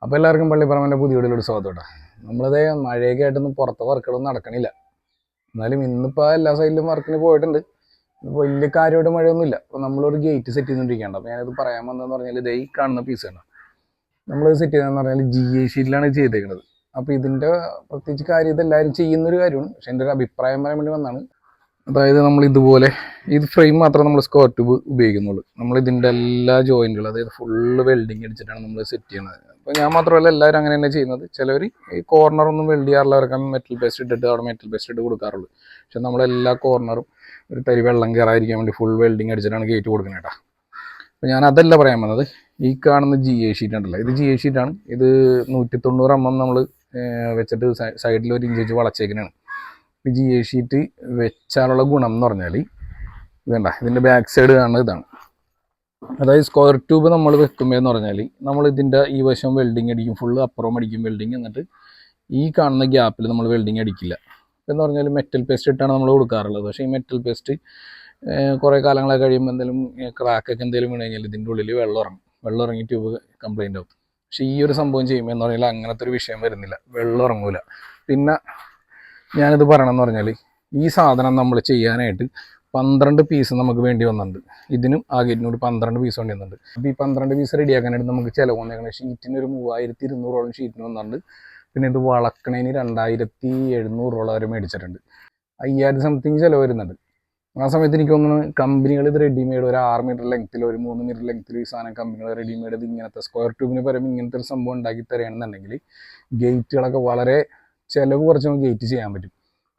അപ്പോൾ എല്ലാവർക്കും പള്ളിപ്പറമ്പിൻ്റെ പുതിയ വീഡിയോയിലൂടെ സ്വാഗതം കേട്ടോ. നമ്മളതേ മഴയൊക്കെ ആയിട്ടൊന്നും പുറത്തെ വർക്കുകളൊന്നും നടക്കണില്ല. എന്നാലും ഇന്നിപ്പോൾ എല്ലാ സൈഡിലും വർക്കിന് പോയിട്ടുണ്ട്. ഇപ്പോൾ വലിയ കാര്യമായിട്ട് മഴയൊന്നുമില്ല. അപ്പോൾ നമ്മളൊരു ഗേറ്റ് സെറ്റ് ചെയ്തുകൊണ്ടിരിക്കുകയാണ്. അപ്പോൾ ഞാനത് പറയാൻ വന്നതെന്ന് പറഞ്ഞാൽ ഇതേ ഈ കാണുന്ന പീസാണ് നമ്മൾ സെറ്റ് ചെയ്തതെന്ന് പറഞ്ഞാൽ GA ഷീറ്റിലാണ് ചെയ്തേക്കുന്നത്. അപ്പോൾ ഇതിൻ്റെ പ്രത്യേകിച്ച് കാര്യം ഇതെല്ലാവരും ചെയ്യുന്നൊരു കാര്യമാണ്. പക്ഷേ എൻ്റെ ഒരു അഭിപ്രായം പറയാൻ വേണ്ടി വന്നതാണ്. അതായത് നമ്മൾ ഇതുപോലെ ഇത് ഫ്രെയിം മാത്രമേ നമ്മൾ സ്ക്വയർ ട്യൂബ് ഉപയോഗിക്കുന്നുള്ളൂ. നമ്മൾ ഇതിൻ്റെ എല്ലാ ജോയിൻറ്റുകളും അതായത് ഫുള്ള് വെൽഡിങ് അടിച്ചിട്ടാണ് നമ്മൾ സെറ്റ് ചെയ്യുന്നത്. അപ്പോൾ ഞാൻ മാത്രമല്ല എല്ലാവരും അങ്ങനെ തന്നെ ചെയ്യുന്നത്. ചിലവർ ഈ കോർണറൊന്നും വെൽഡ് ചെയ്യാറില്ലവർക്കാണ് മെറ്റൽ പേസ്റ്റ് ഇട്ടിട്ട് അവിടെ മെറ്റൽ പേസ്റ്റ് ഇട്ട് കൊടുക്കാറുള്ളൂ. പക്ഷെ നമ്മളെല്ലാ കോർണറും ഒരു തരി വെള്ളം കയറാതിരിക്കാൻ വേണ്ടി ഫുൾ വെൽഡിങ് അടിച്ചിട്ടാണ് ഗേറ്റ് കൊടുക്കുന്നത് കേട്ടോ. അപ്പോൾ ഞാൻ അതല്ല പറയാൻ വന്നത്. ഈ കാണുന്ന GA ഷീറ്റ് ഉണ്ടല്ലോ, ഇത് GA ഷീറ്റാണ്. ഇത് 190 mm നമ്മൾ വെച്ചിട്ട് സൈഡിൽ ഒരു ഇഞ്ച് വെച്ച് വളച്ചേക്കുന്നതാണ്. GA ഷീറ്റ് വെച്ചാലുള്ള ഗുണം എന്ന് പറഞ്ഞാൽ ഇതേണ്ട ഇതിൻ്റെ ബാക്ക് സൈഡ് കാണുന്നത് ഇതാണ്. അതായത് സ്ക്വയർ ട്യൂബ് നമ്മൾ വെക്കുമ്പോൾ എന്ന് പറഞ്ഞാൽ നമ്മൾ ഇതിൻ്റെ ഈ വശം വെൽഡിങ് അടിക്കും, ഫുള്ള് അപ്പുറം അടിക്കും വെൽഡിങ്. എന്നിട്ട് ഈ കാണുന്ന ഗ്യാപ്പിൽ നമ്മൾ വെൽഡിങ് അടിക്കില്ല. എന്ന് പറഞ്ഞാൽ മെറ്റൽ പേസ്റ്റ് ഇട്ടാണ് നമ്മൾ കൊടുക്കാറുള്ളത്. പക്ഷേ ഈ മെറ്റൽ പേസ്റ്റ് കുറേ കാലങ്ങളൊക്കെ കഴിയുമ്പോൾ എന്തെങ്കിലും ക്രാക്കൊക്കെ എന്തെങ്കിലും വീണ് കഴിഞ്ഞാൽ ഇതിൻ്റെ ഉള്ളിൽ വെള്ളം ഇറങ്ങി ട്യൂബ് കംപ്ലൈൻ്റ് ആവും. പക്ഷേ ഈ ഒരു സംഭവം ചെയ്യുമ്പോൾ എന്ന് പറഞ്ഞാൽ അങ്ങനത്തെ ഒരു വിഷയം വരുന്നില്ല, വെള്ളം ഇറങ്ങൂല. പിന്നെ ഞാനിത് പറയണമെന്ന് പറഞ്ഞാൽ ഈ സാധനം നമ്മൾ ചെയ്യാനായിട്ട് 12 പീസ് നമുക്ക് വേണ്ടി വന്നിട്ടുണ്ട്. ഇതിനും ആ ഗേറ്റിനോട് 12 പീസ് വേണ്ടി വന്നിട്ടുണ്ട്. അപ്പോൾ ഈ 12 പീസ് റെഡിയാക്കാനായിട്ട് നമുക്ക് ചിലവ് വന്നേക്കണം. ഷീറ്റിന് ഒരു 3200 ഷീറ്റിന് വന്നിട്ടുണ്ട്. പിന്നെ ഇത് വളക്കണേന് 2700 വരെ മേടിച്ചിട്ടുണ്ട്. 5000 സംതിങ് ചിലവ് വരുന്നുണ്ട്. ആ സമയത്ത് എനിക്ക് തോന്നുന്നു കമ്പനികൾ ഇത് റെഡിമെയ്ഡ് ഒരു 6 മീറ്റർ ലെങ്ത്തിൽ ഒരു 3 മീറ്റർ ലെങ്ത്തിൽ ഈ സാധനം കമ്പനികൾ റെഡിമെയ്ഡ് ഇത് ഇങ്ങനത്തെ സ്ക്വയർ ട്യൂബിന് പകരം ഇങ്ങനത്തെ ഒരു സംഭവം ഉണ്ടാക്കി തരികയാണെന്നുണ്ടെങ്കിൽ ഗേറ്റുകളൊക്കെ വളരെ ചിലവ് കുറച്ച് നമുക്ക് ഗേറ്റ് ചെയ്യാൻ പറ്റും.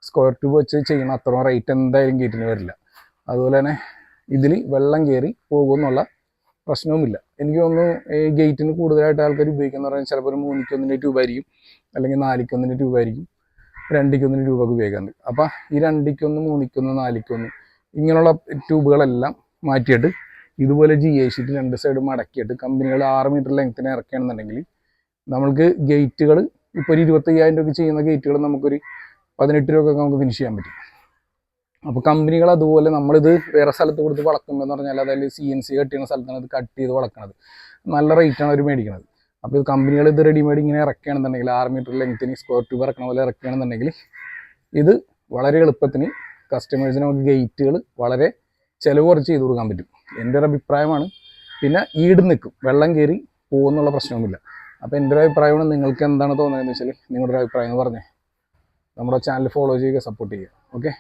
സ്ക്വയർ ട്യൂബ് വെച്ച് ചെയ്യുന്ന അത്ര റേറ്റ് എന്തായാലും ഗേറ്റിന് വരില്ല. അതുപോലെ തന്നെ ഇതിൽ വെള്ളം കയറി പോകുമെന്നുള്ള പ്രശ്നവുമില്ല. എനിക്ക് തോന്നുന്നു ഈ ഗേറ്റിന് കൂടുതലായിട്ട് ആൾക്കാർ ഉപയോഗിക്കുന്ന പറഞ്ഞാൽ ചിലപ്പോൾ ഒരു 3-1 ട്യൂബായിരിക്കും, അല്ലെങ്കിൽ 4-1 ട്യൂബായിരിക്കും, 2-1 ട്യൂബൊക്കെ ഉപയോഗിക്കാറുണ്ട്. അപ്പോൾ ഈ 2-1, 3-1, 4-1 ഇങ്ങനെയുള്ള ട്യൂബുകളെല്ലാം മാറ്റിയിട്ട് ഇതുപോലെ GA ഷീറ്റ് 2 സൈഡ് മടക്കിയിട്ട് കമ്പനികൾ 6 മീറ്റർ ലെങ്ത്തിന് ഇറക്കുകയാണെന്നുണ്ടെങ്കിൽ നമ്മൾക്ക് ഗേറ്റുകൾ ഇപ്പോൾ ഒരു 25,000 രൂപയ്ക്ക് ചെയ്യുന്ന ഗേറ്റുകൾ നമുക്കൊരു 18 രൂപയ്ക്കൊക്കെ നമുക്ക് ഫിനിഷ് ചെയ്യാൻ പറ്റും. അപ്പോൾ കമ്പനികൾ അതുപോലെ നമ്മളിത് വേറെ സ്ഥലത്ത് കൊടുത്ത് വളക്കുമ്പോൾ എന്ന് പറഞ്ഞാൽ അതായത് CNC കട്ട് ചെയ്യുന്ന സ്ഥലത്താണ് ഇത് കട്ട് ചെയ്ത് വളക്കണത്. നല്ല റേറ്റാണ് അവർ മേടിക്കുന്നത്. അപ്പോൾ ഇത് കമ്പനികൾ ഇത് റെഡിമെയ്ഡ് ഇങ്ങനെ ഇറക്കുകയാണെന്നുണ്ടെങ്കിൽ 6 മീറ്റർ ലെങ്ത്തിന് സ്ക്വയർ ട്യൂബ് ഇറക്കണ പോലെ ഇറക്കുകയാണെന്നുണ്ടെങ്കിൽ ഇത് വളരെ എളുപ്പത്തിന് കസ്റ്റമേഴ്സിന് നമുക്ക് ഗേറ്റുകൾ വളരെ ചിലവ് കുറച്ച് ചെയ്ത് കൊടുക്കാൻ പറ്റും. എൻ്റെ ഒരു അഭിപ്രായമാണ്. പിന്നെ ഈട് നിൽക്കും, വെള്ളം കയറി പോകുന്നുള്ള പ്രശ്നവുമില്ല. അപ്പോൾ എൻ്റെ ഒരു അഭിപ്രായമാണ്. നിങ്ങൾക്ക് എന്താണ് തോന്നുന്നതെന്ന് വെച്ചാൽ നിങ്ങളുടെ ഒരു അഭിപ്രായം എന്ന് പറഞ്ഞേ. നമ്മുടെ ചാനൽ ഫോളോ ചെയ്യുക, സപ്പോർട്ട് ചെയ്യുക. ഓക്കെ.